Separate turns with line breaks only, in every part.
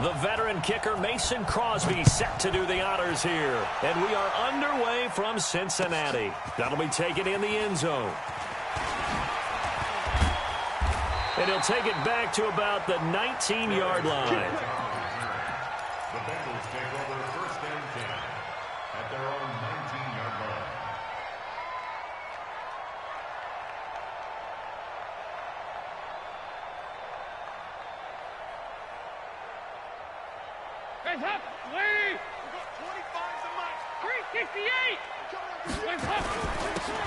The veteran kicker Mason Crosby set to do the honors here. And we are underway from Cincinnati. That'll be taken in the end zone. And he'll take it back to about the 19-yard line.
The Bengals take over first and 10 at their own 19-yard line.
Hands up, Lee! We got 25 to match. 368!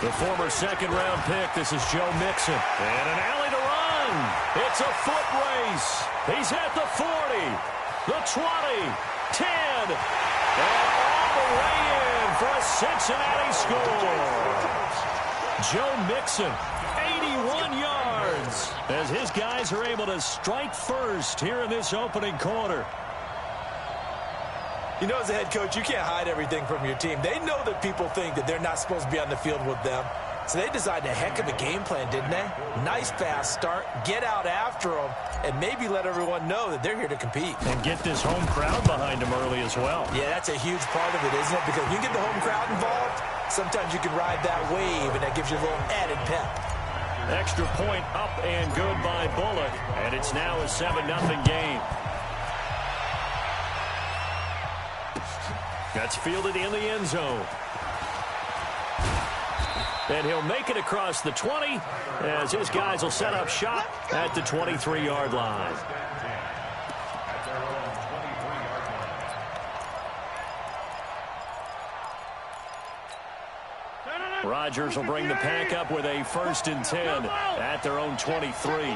The former second-round pick, this is Joe Mixon. And an alley to run. It's a foot race. He's at the 40, the 20, 10, and all the way in for a Cincinnati score. Joe Mixon, 81 yards, as his guys are able to strike first here in this opening quarter.
You know, as a head coach, you can't hide everything from your team. They know that people think that they're not supposed to be on the field with them. So they designed a heck of a game plan, didn't they? Nice fast start, get out after them, and maybe let everyone know that they're here to compete.
And get this home crowd behind them early as well.
Yeah, that's a huge part of it, isn't it? Because when you get the home crowd involved, sometimes you can ride that wave, and that gives you a little added pep.
Extra point up and good by Bullock. And it's now a 7-0 game. That's fielded in the end zone. And he'll make it across the 20 as his guys will set up shop at the 23-yard line. Rodgers will bring the pack up with a 1st and 10 at their own 23.
Watch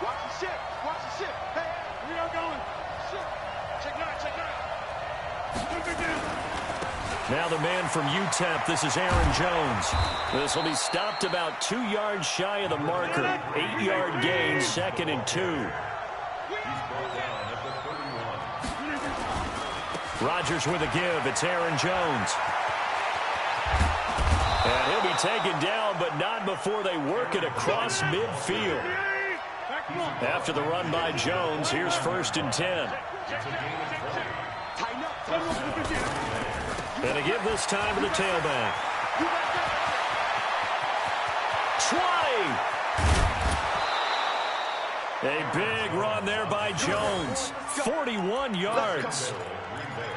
the ship. Watch the ship. Hey, we are going. Check nine, check nine.
Now the man from UTEP, this is Aaron Jones. This will be stopped about 2 yards shy of the marker. 8-yard gain, 2nd and 2. Rodgers with a give. It's Aaron Jones. And he'll be taken down, but not before they work it across midfield. After the run by Jones, here's 1st and 10. And a give this time to the tailback. 20! A big run there by Jones. 41 yards.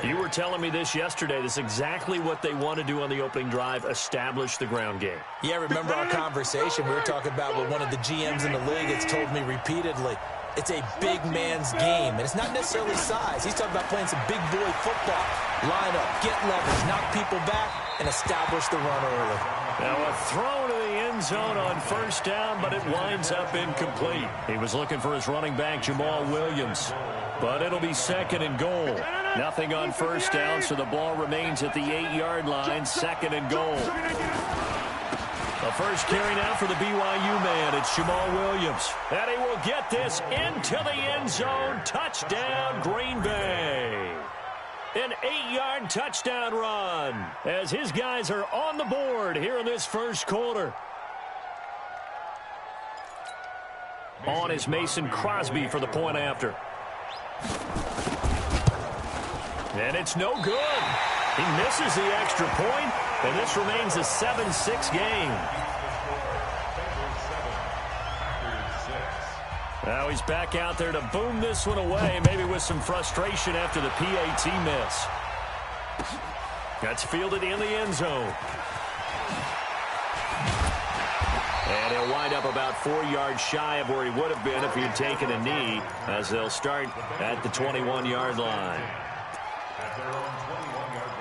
You were telling me this yesterday. This is exactly what they want to do on the opening drive, establish the ground game.
Yeah, remember our conversation? We were talking about what one of the GMs in the league has told me repeatedly. It's a big man's game, and it's not necessarily size. He's talking about playing some big boy football. Line up, get leverage, knock people back, and establish the run early.
Now a throw to the end zone on 1st down, but it winds up incomplete. He was looking for his running back, Jamal Williams. But it'll be 2nd and goal. Nothing on 1st down, so the ball remains at the 8-yard line, 2nd and goal. The first carry now for the BYU man. It's Jamal Williams. And he will get this into the end zone. Touchdown, Green Bay. An 8-yard touchdown run as his guys are on the board here in this first quarter. On is Mason Crosby for the point after. And it's no good. He misses the extra point, and this remains a 7-6 game. Now he's back out there to boom this one away, maybe with some frustration after the PAT miss. That's fielded in the end zone. And he'll wind up about 4 yards shy of where he would have been if he had taken a knee, as they'll start at the 21-yard line.
At their own 21-yard line.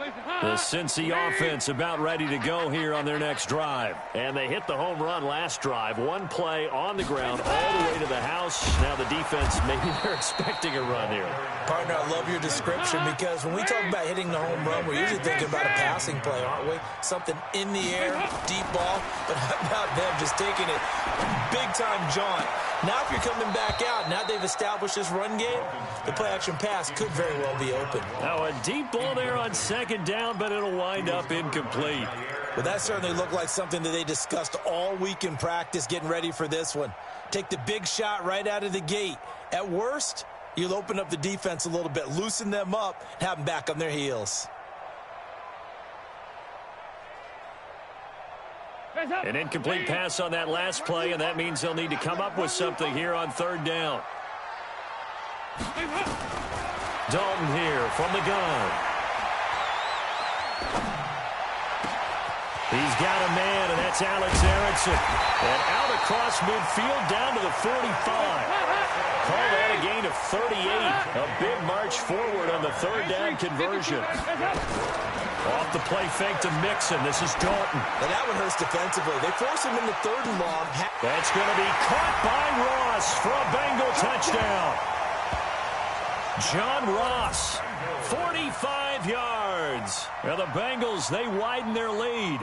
The Cincy offense about ready to go here on their next drive. And they hit the home run last drive. One play on the ground all the way to the house. Now the defense, maybe they're expecting a run here.
Partner, I love your description because when we talk about hitting the home run, we're usually thinking about a passing play, aren't we? Something in the air, deep ball. But how about them just taking it big-time jaunt? Now if you're coming back out, now they've established this run game, the play-action pass could very well be open.
Now a deep ball there on second down, but it'll wind up incomplete.
Well, that certainly looked like something that they discussed all week in practice getting ready for this one. Take the big shot right out of the gate. At worst, you'll open up the defense a little bit, loosen them up, and have them back on their heels.
An incomplete pass on that last play, and that means they'll need to come up with something here on third down. Dalton here from the gun. He's got a man, and that's Alex Erickson. And out across midfield down to the 45. Call that a gain of 38. A big march forward on the third down conversion. Off the play fake to Mixon. This is Dalton.
And that one hurts defensively. They force him into third and long.
That's going to be caught by Ross for a Bengal touchdown. John Ross, 45 yards. Now the Bengals, they widen their lead.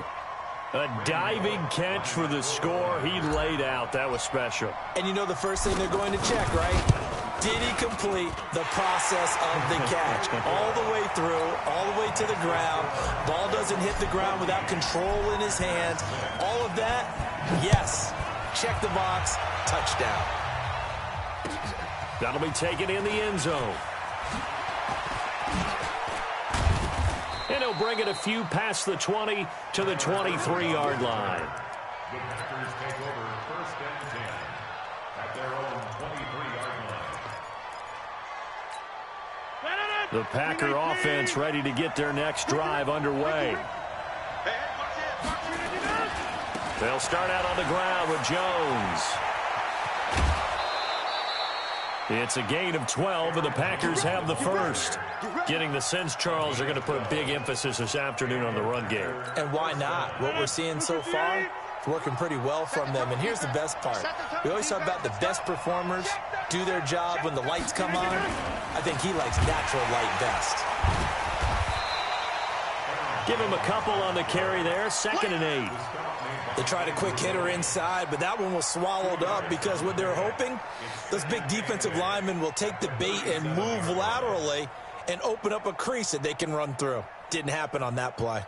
A diving catch for the score. He laid out. That was special.
And you know the first thing they're going to check, right? Did he complete the process of the catch? All the way through, all the way to the ground. Ball doesn't hit the ground without control in his hands. All of that, yes. Check the box, touchdown.
That'll be taken in the end zone. And he'll bring it a few past the 20 to the 23-yard line.
The Packers take over first and 10 at their own 23-yard line.
The Packer offense ready to get their next drive underway. They'll start out on the ground with Jones. It's a gain of 12, and the Packers have the first. Getting the sense, Charles, are going to put a big emphasis this afternoon on the run game.
And why not? What we're seeing so far, it's working pretty well from them. And here's the best part. We always talk about the best performers do their job when the lights come on. I think he likes natural light best.
Give him a couple on the carry there, 2nd and 8.
They tried a quick hitter inside, but that one was swallowed up because what they're hoping, those big defensive linemen will take the bait and move laterally and open up a crease that they can run through. Didn't happen on that play.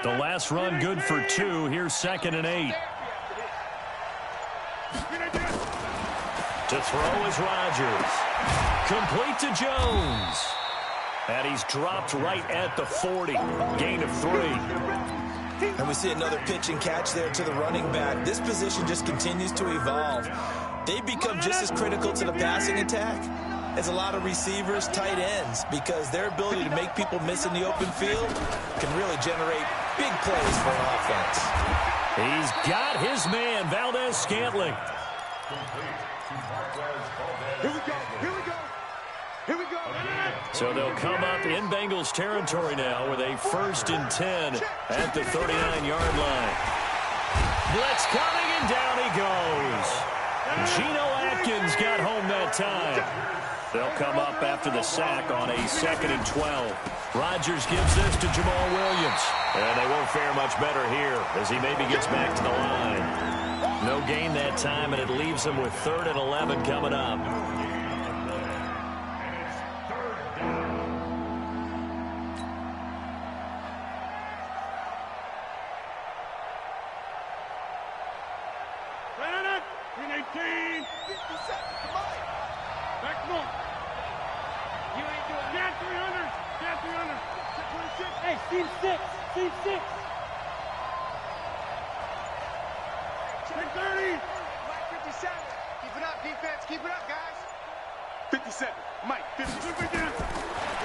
The last run good for 2. Here's 2nd and 8. To throw is Rodgers. Complete to Jones. And he's dropped right at the 40. Gain of 3.
And we see another pitch and catch there to the running back. This position just continues to evolve. They become just as critical to the passing attack as a lot of receivers, tight ends, because their ability to make people miss in the open field can really generate big plays for an offense.
He's got his man, Valdez-Scantling.
Here we go. Here we go. Here we go.
So they'll come up in Bengals territory now with a 1st and 10 at the 39-yard line. Blitz coming, and down he goes. Geno Atkins got home that time. They'll come up after the sack on a 2nd and 12. Rodgers gives this to Jamal Williams. And they won't fare much better here as he maybe gets back to the line. No gain that time, and it leaves them with 3rd and 11 coming up.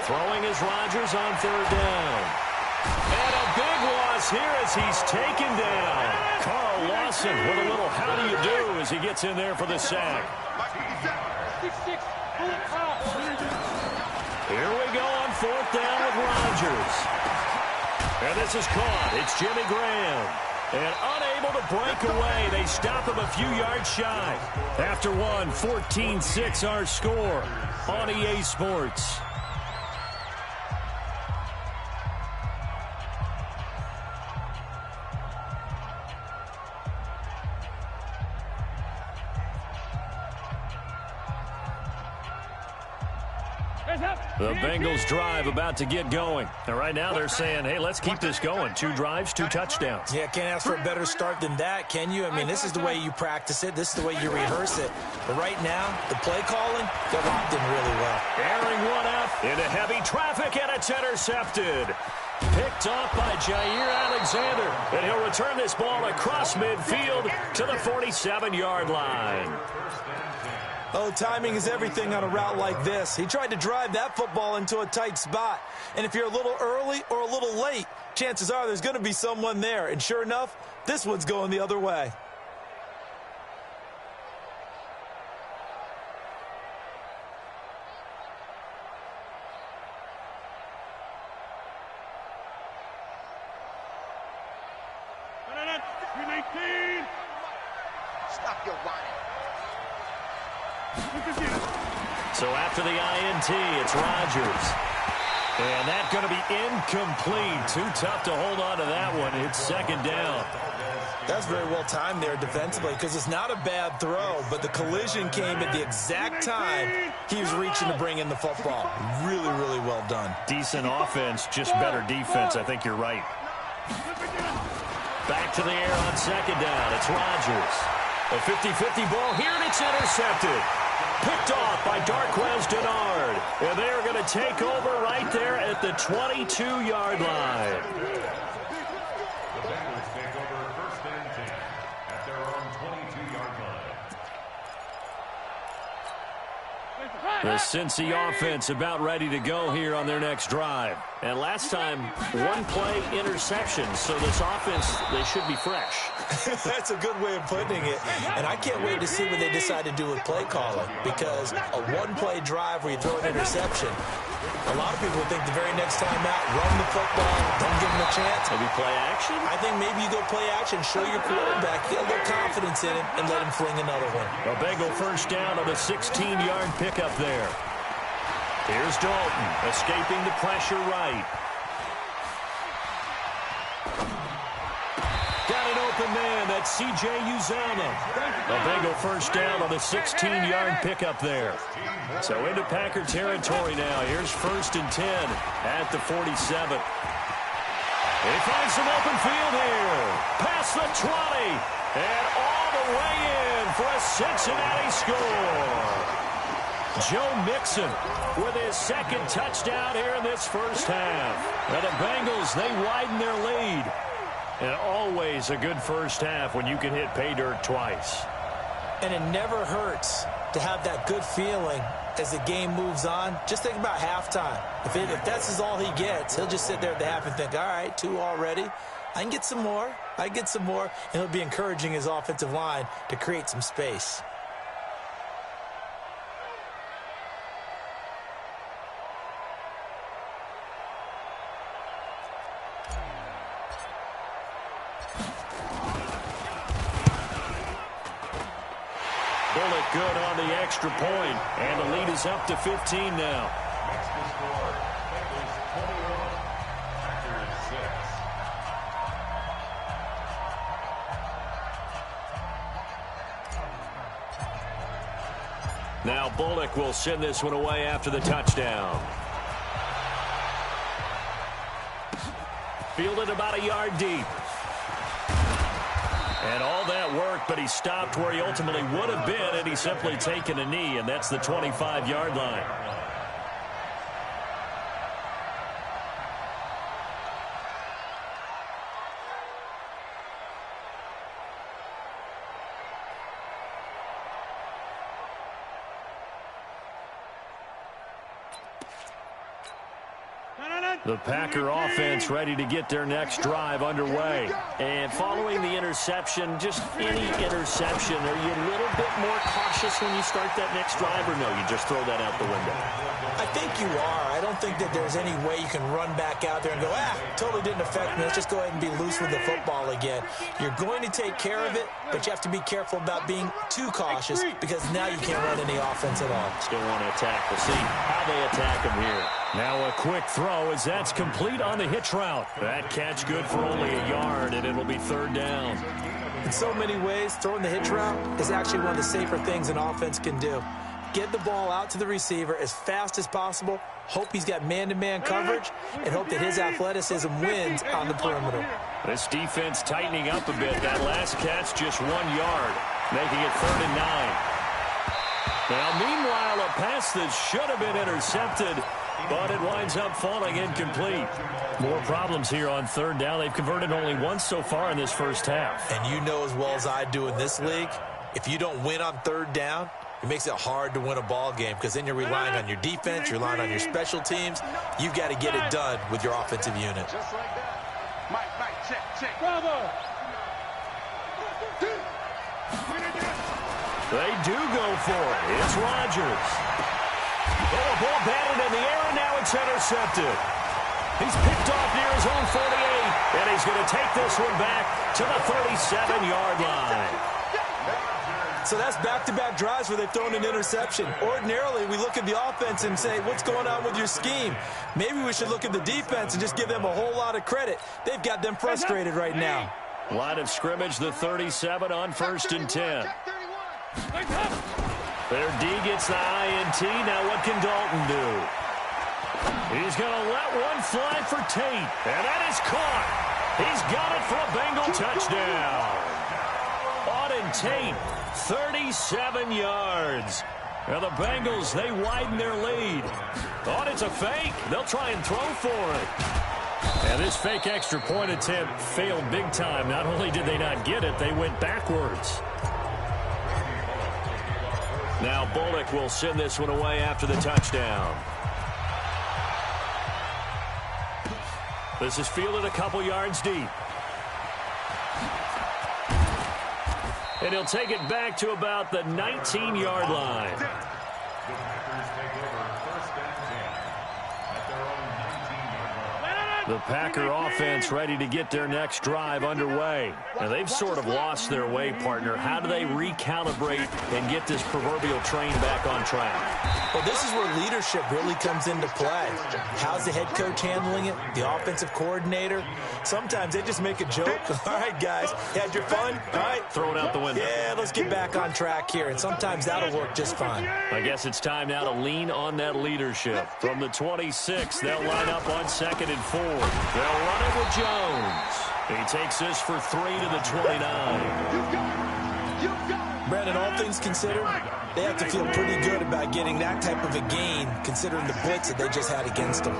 Throwing is Rodgers on 3rd down. And a big loss here as he's taken down. Carl Lawson with a little how do you do as he gets in there for the sack. Here we go on 4th down with Rodgers. And this is caught. It's Jimmy Graham. And unable to break away. They stop him a few yards shy. After one, 14-6 our score on EA Sports. The Bengals drive about to get going. And right now they're saying, hey, let's keep this going. 2 drives, 2 touchdowns.
Yeah, can't ask for a better start than that, can you? I mean, this is the way you practice it. This is the way you rehearse it. But right now, the play calling, they're locked in really well.
Airing one out into heavy traffic, and it's intercepted. Picked off by Jair Alexander. And he'll return this ball across midfield to the 47-yard line.
Oh, timing is everything on a route like this. He tried to drive that football into a tight spot. And if you're a little early or a little late, chances are there's going to be someone there. And sure enough, this one's going the other way.
Stop your whining.
So after the INT, it's Rodgers. And that's going to be incomplete. Too tough to hold on to that one. It's 2nd down.
That's very well timed there defensively because it's not a bad throw, but the collision came at the exact time he was reaching to bring in the football. Really, really well done.
Decent offense, just better defense. I think you're right. Back to the air on 2nd down. It's Rodgers. A 50-50 ball here, and it's intercepted. Picked off by Darquez Denard. And they're going to take over right there at the 22-yard line.
The Bengals take over 1st and 10 at their own 22-yard line.
The Cincy offense about ready to go here on their next drive. And last time, 1-play interception. So this offense, they should be fresh.
That's a good way of putting it. And I can't wait to see what they decide to do with play calling, because a 1-play drive where you throw an interception, a lot of people think the very next time out, run the football, don't give them a chance.
Maybe play action?
I think maybe you go play action, show your quarterback, get a little confidence in him, and let him fling another one.
A Bengal 1st down on the 16-yard pickup there. Here's Dalton, escaping the pressure right. Got an open man, that's C.J. Uzama. A Bengal 1st down on the 16-yard pickup there. So into Packer territory now. Here's 1st and 10 at the 47. They find some open field here. Past the 20. And all the way in for a Cincinnati score. Joe Mixon with his 2nd touchdown here in this 1st half. Now the Bengals, they widen their lead. And always a good 1st half when you can hit pay dirt twice.
And it never hurts to have that good feeling as the game moves on. Just think about halftime. If that's all he gets, he'll just sit there at the half and think, all right, 2 already. I can get some more. I get some more. And he'll be encouraging his offensive line to create some space.
Bullock good on the extra point, and the lead is up to 15 now.
Next to score, Bengals 21, Packers 6.
Now Bullock will send this one away after the touchdown. Fielded about a yard deep. And all that work, but he stopped where he ultimately would have been, and he's simply taken a knee, and that's the 25-yard line. The Packer offense ready to get their next drive underway. And following the interception, just any interception, are you a little bit more cautious when you start that next drive, or no, you just throw that out the window?
I think you are. I don't think that there's any way you can run back out there and go, totally didn't affect me. Let's just go ahead and be loose with the football again. You're going to take care of it, but you have to be careful about being too cautious because now you can't run any offense at all.
Still want to attack. We'll see how they attack him here. Now a quick throw as that's complete on the hitch route. That catch good for only a yard, and it'll be third down.
In so many ways, throwing the hitch route is actually one of the safer things an offense can do. Get the ball out to the receiver as fast as possible, hope he's got man-to-man coverage, and hope that his athleticism wins on the perimeter.
This defense tightening up a bit. That last catch just 1 yard, making it 3rd and 9. Now, meanwhile, a pass that should have been intercepted, but it winds up falling incomplete. More problems here on 3rd down. They've converted only once so far in this first half.
And you know as well as I do in this league, if you don't win on 3rd down, it makes it hard to win a ball game because then you're relying on your defense, you're relying on your special teams. You've got to get it done with your offensive unit.
Just like that. Mike, check. Bravo.
They do go for it. It's Rodgers. Oh, a ball batted in the air, and now it's intercepted. He's picked off near his own 48, and he's going to take this one back to the 37-yard line.
So that's back-to-back drives where they've thrown an interception. Ordinarily, we look at the offense and say, what's going on with your scheme? Maybe we should look at the defense and just give them a whole lot of credit. They've got them frustrated right now.
Line of scrimmage, the 37 on 1st and 10. Their D gets the INT. Now what can Dalton do? He's going to let one fly for Tate, and that is caught. He's got it for a Bengal touchdown. Auden Tate, 37 yards. Now the Bengals, they widen their lead. Thought it's a fake. They'll try and throw for it. And this fake extra point attempt failed big time. Not only did they not get it, they went backwards. Now Bullock will send this one away after the touchdown. This is fielded a couple yards deep. And he'll take it back to about the 19-yard line. The Packer offense ready to get their next drive underway. Now, they've sort of lost their way, partner. How do they recalibrate and get this proverbial train back on track?
Well, this is where leadership really comes into play. How's the head coach handling it? The offensive coordinator? Sometimes they just make a joke. All right, guys, you had your fun? All right.
Throw it out the window.
Yeah, let's get back on track here. And sometimes that'll work just fine.
I guess it's time now to lean on that leadership. From the 26, they'll line up on 2nd and 4. They'll run it with Jones. He takes this for 3 to the 29.
Brandon, all things considered, they have to feel pretty good about getting that type of a gain, considering the blitz that they just had against them.